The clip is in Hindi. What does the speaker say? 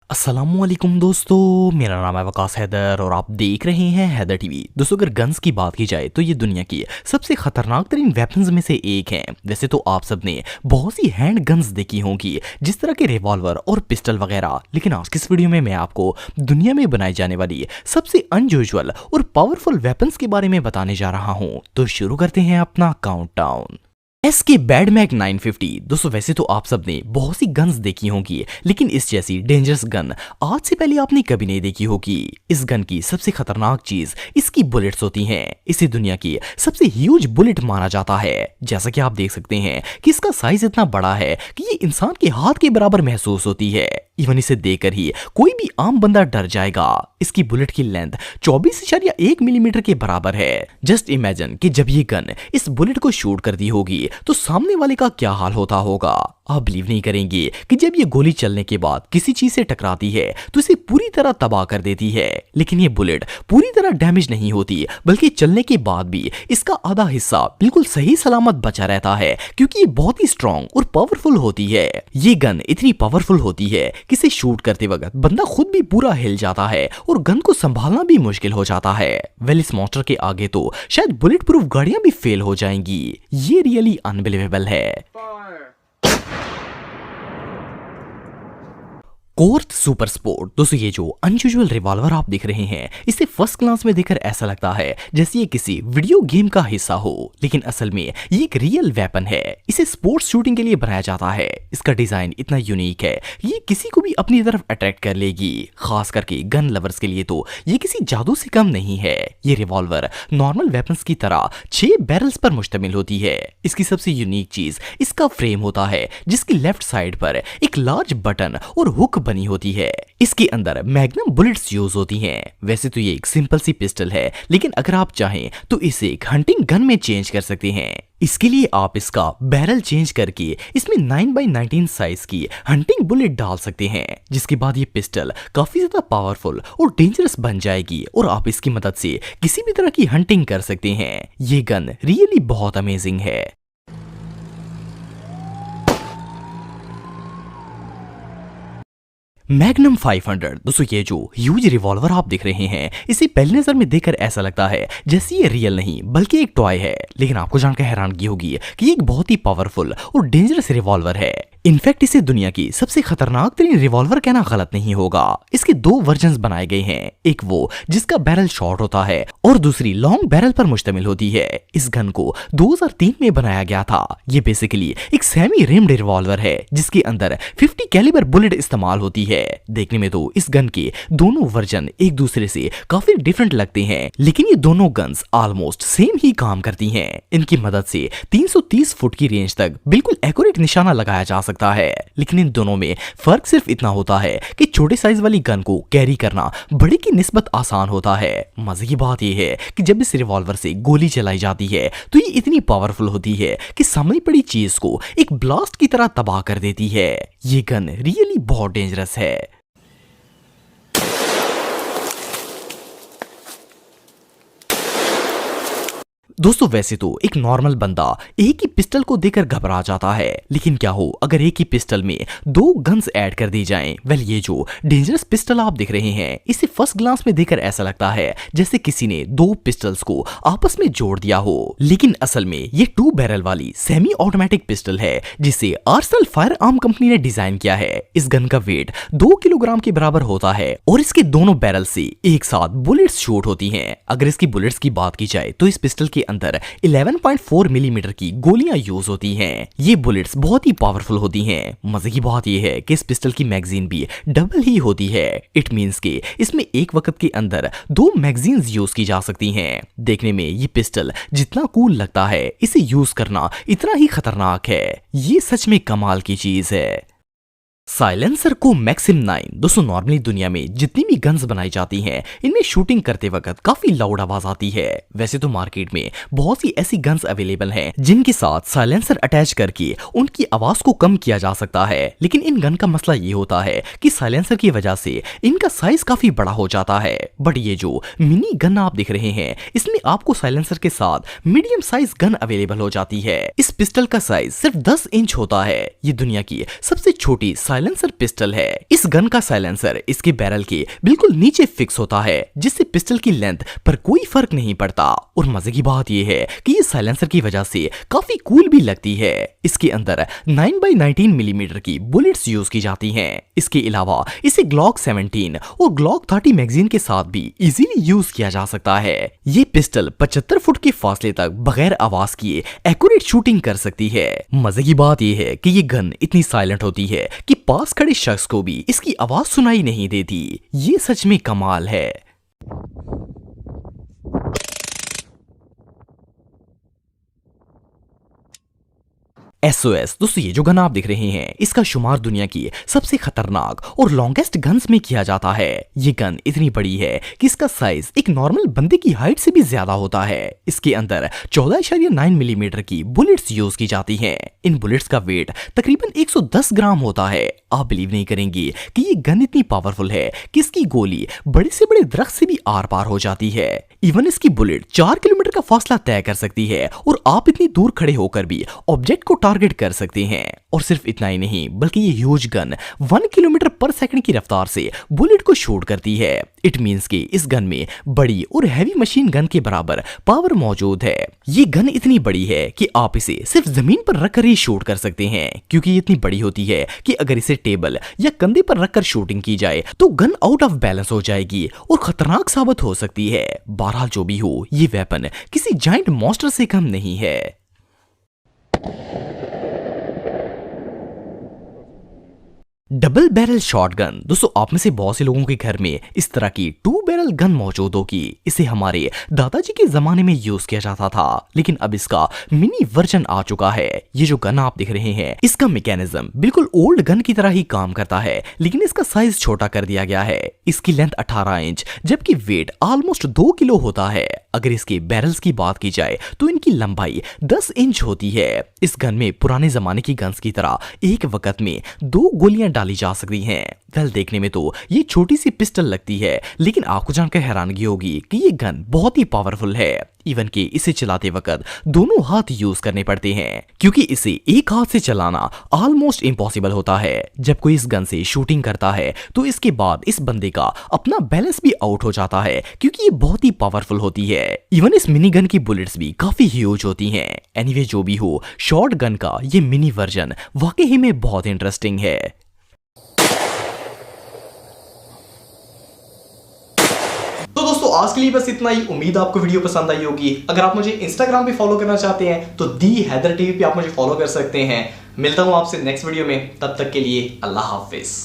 अस्सलामुअलैकुम दोस्तों, मेरा नाम है वकास हैदर और आप देख रहे हैं हैदर टीवी। दोस्तों, अगर गन्स की बात की जाए तो ये दुनिया की सबसे खतरनाक तरीन वेपन्स में से एक है। वैसे तो आप सबने बहुत सी हैंड गन्स देखी होंगी, जिस तरह के रिवॉल्वर और पिस्टल वगैरह, लेकिन आज की इस वीडियो में मैं आपको दुनिया में बनाई जाने वाली सबसे अनयूजुअल और पावरफुल वेपन्स के बारे में बताने जा रहा हूँ। तो शुरू करते हैं अपना काउंटडाउन। SK bad mag 950। दोस्तों, वैसे तो आप सबने बहुत सी गन्स देखी होंगी, लेकिन इस जैसी डेंजरस गन आज से पहले आपने कभी नहीं देखी होगी। इस गन की सबसे खतरनाक चीज इसकी बुलेट्स होती हैं। इसे दुनिया की सबसे ह्यूज बुलेट माना जाता है। जैसा कि आप देख सकते हैं कि इसका साइज इतना बड़ा है कि ये इंसान के हाथ के बराबर महसूस होती है। इवन इसे देखकर ही कोई भी आम बंदा डर जाएगा। इसकी बुलेट की लेंथ 24.1 मिलीमीटर के बराबर है। जस्ट इमेजिन कि जब ये गन इस बुलेट को शूट कर दी होगी तो सामने वाले का क्या हाल होता होगा। आप बिलीव नहीं करेंगे कि जब ये गोली चलने के बाद किसी चीज से टकराती है तो इसे पूरी तरह तबाह कर देती है। लेकिन ये बुलेट पूरी तरह डैमेज नहीं होती, बल्कि चलने के बाद भी इसका आधा हिस्सा बिल्कुल सही सलामत बचा रहता है, क्योंकि ये बहुत ही स्ट्रॉन्ग और पावरफुल होती है। ये गन इतनी पावरफुल होती है कि इसे शूट करते वक्त बंदा खुद भी पूरा हिल जाता है और गन को संभालना भी मुश्किल हो जाता है। वेल, इस मॉन्स्टर के आगे तो शायद बुलेट प्रूफ गाड़ियां भी फेल हो जाएंगी। ये रियली अनबिलीवेबल है। कोर्थ सुपर स्पोर्ट। दोस्तों, ये जो अनयूजुअल रिवॉल्वर आप देख रहे हैं, इसे फर्स्ट क्लास में देखकर ऐसा लगता है जैसे ये किसी वीडियो गेम का हिस्सा हो, लेकिन असल में ये एक रियल वेपन है। इसे स्पोर्ट्स शूटिंग के लिए बनाया जाता है। इसका डिजाइन इतना यूनिक है, ये किसी को भी अपनी तरफ अट्रैक्ट कर लेगी। खास करके गन लवर्स के लिए तो ये किसी जादू से कम नहीं है। ये रिवॉल्वर नॉर्मल वेपन्स की तरह 6 बैरल्स पर मुश्तमिल होती है। इसकी सबसे यूनिक चीज इसका फ्रेम होता है, जिसकी लेफ्ट साइड पर एक लार्ज बटन और हुक बनी होती है। इसके अंदर मैग्नम बुलेट्स यूज होती हैं। वैसे तो ये एक सिंपल सी पिस्टल है, लेकिन अगर आप चाहें तो इसे एक हंटिंग गन में चेंज कर सकते हैं। इसके लिए आप इसका बैरल चेंज करके इसमें 9x19 साइज की हंटिंग बुलेट डाल सकते हैं, जिसके बाद ये पिस्टल काफी ज्यादा पावरफुल और डेंजरस बन जाएगी और आप इसकी मदद से किसी भी तरह की हंटिंग कर सकते हैं। ये गन रियली बहुत अमेजिंग है। मैग्नम 500। दोस्तों, ये जो ह्यूज रिवॉल्वर आप देख रहे हैं, इसे पहली नजर में देखकर ऐसा लगता है जैसे ये रियल नहीं बल्कि एक टॉय है, लेकिन आपको जानकर हैरानगी होगी कि ये एक बहुत ही पावरफुल और डेंजरस रिवॉल्वर है। इनफैक्ट इसे दुनिया की सबसे खतरनाक तरीन रिवॉल्वर कहना गलत नहीं होगा। इसके 2 वर्जन्स बनाए गए हैं, एक वो जिसका बैरल शॉर्ट होता है और दूसरी लॉन्ग बैरल पर मुश्तमिल होती है। इस गन को 2003 में बनाया गया था। ये बेसिकली एक सेमी रिम्ड रिवॉल्वर है, जिसके अंदर 50 कैलिबर बुलेट इस्तेमाल होती है। देखने में तो इस गन के दोनों वर्जन एक दूसरे से काफी डिफरेंट लगते हैं, लेकिन ये दोनों गन्स ऑलमोस्ट सेम ही काम करती हैं। इनकी मदद से 330 फुट की रेंज तक बिल्कुल एक्यूरेट निशाना लगाया जा सकता है। लेकिन इन दोनों में फर्क सिर्फ इतना होता है कि छोटे साइज वाली गन को कैरी करना बड़ी की निस्बत आसान होता है। मजे की बात यह है कि जब इस रिवॉल्वर से गोली चलाई जाती है तो ये इतनी पावरफुल होती है कि सामने पड़ी चीज को एक ब्लास्ट की तरह तबाह कर देती है। ये गन रियली बहुत डेंजरस है। दोस्तों, वैसे तो एक नॉर्मल बंदा एक ही पिस्टल को देखकर घबरा जाता है, लेकिन क्या हो अगर एक ही पिस्टल में 2 गन्स ऐड कर दी जाएं। वेल, ये जो डेंजरस पिस्टल आप देख रहे हैं, इसे फर्स्ट ग्लांस में देखकर ऐसा लगता है जैसे किसी ने 2 पिस्टल्स को आपस में जोड़ दिया हो, लेकिन असल में ये 2 बैरल वाली सेमी ऑटोमेटिक पिस्टल है, जिसे आर्सेनल फायर आर्म कंपनी ने डिजाइन किया है। इस गन का वेट 2 किलोग्राम के बराबर होता है और इसके दोनों बैरल से एक साथ बुलेट्स शूट होती हैं। अगर इसकी बुलेट्स की बात की जाए तो इस पिस्टल के अंदर 11.4 मिलीमीटर की गोलियां यूज होती हैं। ये बुलेट्स बहुत ही पावरफुल होती हैं। मजे की बात यह है कि इस पिस्टल की मैगजीन भी डबल ही होती है। इट मींस कि इसमें एक वक्त के अंदर 2 मैगजीन्स यूज की जा सकती हैं। देखने में ये पिस्टल जितना कूल लगता है, इसे यूज करना इतना ही खतरनाक है। ये सच में कमाल की चीज है। साइलेंसर को मैक्सिम 9। दोस्तों, नॉर्मली दुनिया में जितनी भी गन्स बनाई जाती हैं, इनमें शूटिंग करते वक्त काफी लाउड आवाज आती है। वैसे तो मार्केट में बहुत सी ऐसी गन्स अवेलेबल हैं जिनके साथ साइलेंसर अटैच करके उनकी आवाज को कम किया जा सकता है, लेकिन इन गन का मसला ये होता है कि साइलेंसर की वजह से इनका साइज काफी बड़ा हो जाता है। बट ये जो मिनी गन आप देख रहे हैं, इसमें आपको साइलेंसर के साथ मीडियम साइज गन अवेलेबल हो जाती है। इस पिस्टल का साइज सिर्फ 10 इंच होता है। ये दुनिया की सबसे छोटी साइलेंसर पिस्टल है। इस गन का साइलेंसर इसके बैरल के बिल्कुल नीचे फिक्स होता है, जिससे पिस्टल की लेंथ पर कोई फर्क नहीं पड़ता। और मजे की बात यह है कि ये साइलेंसर की वजह से काफी कूल भी लगती है। इसके अंदर 9x19 मिलीमीटर की बुलेट्स यूज की जाती हैं। इसके अलावा इसे ग्लॉक 17 और ग्लॉक 30 मैगजीन के साथ भी इजीली यूज किया जा सकता है। ये पिस्टल 75 फुट के फासले तक बगैर आवाज किए एक्यूरेट शूटिंग कर सकती है। मजे की बात यह है कि ये गन इतनी साइलेंट होती है कि पास खड़े शख्स को भी इसकी आवाज सुनाई नहीं देती। ये सच में कमाल है। SOS दोस्तों, ये जो गन आप दिख रहे हैं इसका शुमार दुनिया की सबसे खतरनाक और लॉन्गेस्ट गन्स में किया जाता है। ये गन इतनी बड़ी है कि इसका साइज एक नॉर्मल बंदे की हाइट से भी ज्यादा होता है। इसके अंदर 14.9 मिलीमीटर की बुलेट्स यूज की जाती हैं। इन बुलेट्स का वेट तकरीबन 110 ग्राम होता है। आप बिलीव नहीं करेंगे कि ये गन इतनी पावरफुल है कि इसकी गोली बड़े से बड़े दरख्त से भी आर पार हो जाती है। इवन इसकी बुलेट 4 किलोमीटर का फासला तय कर सकती है और आप इतनी दूर खड़े होकर भी ऑब्जेक्ट को टारगेट कर सकते हैं। और सिर्फ इतना ही नहीं, बल्कि ये ह्यूज गन 1 किलोमीटर पर सेकंड की रफ्तार से बुलेट को शूट करती है। इट मींस कि इस गन में बड़ी और हैवी मशीन गन के बराबर पावर मौजूद है। ये गन इतनी बड़ी है कि आप इसे सिर्फ जमीन पर रखकर ही शूट कर सकते हैं, क्योंकि ये इतनी बड़ी होती है कि अगर इसे टेबल या कंधे पर रखकर शूटिंग की जाए तो गन आउट ऑफ बैलेंस हो जाएगी और खतरनाक साबित हो सकती है। बहरहाल जो भी हो, ये वेपन किसी जायंट मॉन्स्टर से कम नहीं है। डबल बैरल शॉटगन दोस्तों, आप में से बहुत से लोगों के घर में इस तरह की 2 बैरल गन मौजूद होगी। इसे हमारे दादाजी के जमाने में यूज किया जाता था, लेकिन अब इसका मिनी वर्जन आ चुका है। ये जो गन आप देख रहे हैं इसका मैकेनिज्म बिल्कुल ओल्ड गन की तरह ही काम करता है, लेकिन इसका साइज छोटा कर दिया गया है। इसकी लेंथ 18 इंच जबकि वेट ऑलमोस्ट 2 किलो होता है। अगर इसके बैरल्स की बात की जाए तो इनकी लंबाई 10 इंच होती है। इस गन में पुराने जमाने की गन्स की तरह एक वक्त में 2 गोलियां डाली जा सकती हैं। वेल, देखने में तो ये छोटी सी पिस्टल लगती है, लेकिन आपको जानकर हैरानगी होगी कि ये गन बहुत ही पावरफुल है। इवन कि इसे चलाते वक्त दोनों हाथ यूज करने पड़ते हैं, क्योंकि इसे एक हाथ से चलाना ऑलमोस्ट इम्पॉसिबल होता है। जब कोई इस गन से शूटिंग करता है तो इसके बाद इस बंदे का अपना बैलेंस भी आउट हो जाता है, क्योंकि ये बहुत ही पावरफुल होती है। इवन इस मिनी गन की बुलेट्स भी काफी ह्यूज होती हैं। एनीवे, जो भी हो, शॉर्ट गन का ये मिनी वर्जन वाकई में बहुत इंटरेस्टिंग है। तो दोस्तों, आज के लिए बस इतना ही। उम्मीद आपको वीडियो पसंद आई होगी। अगर आप मुझे इंस्टाग्राम पे फॉलो करना चाहते हैं तो दी हैदर टीवी पे आप मुझे फॉलो कर सकते हैं। मिलता हूं आपसे नेक्स्ट वीडियो में, तब तक के लिए अल्लाह हाफिज।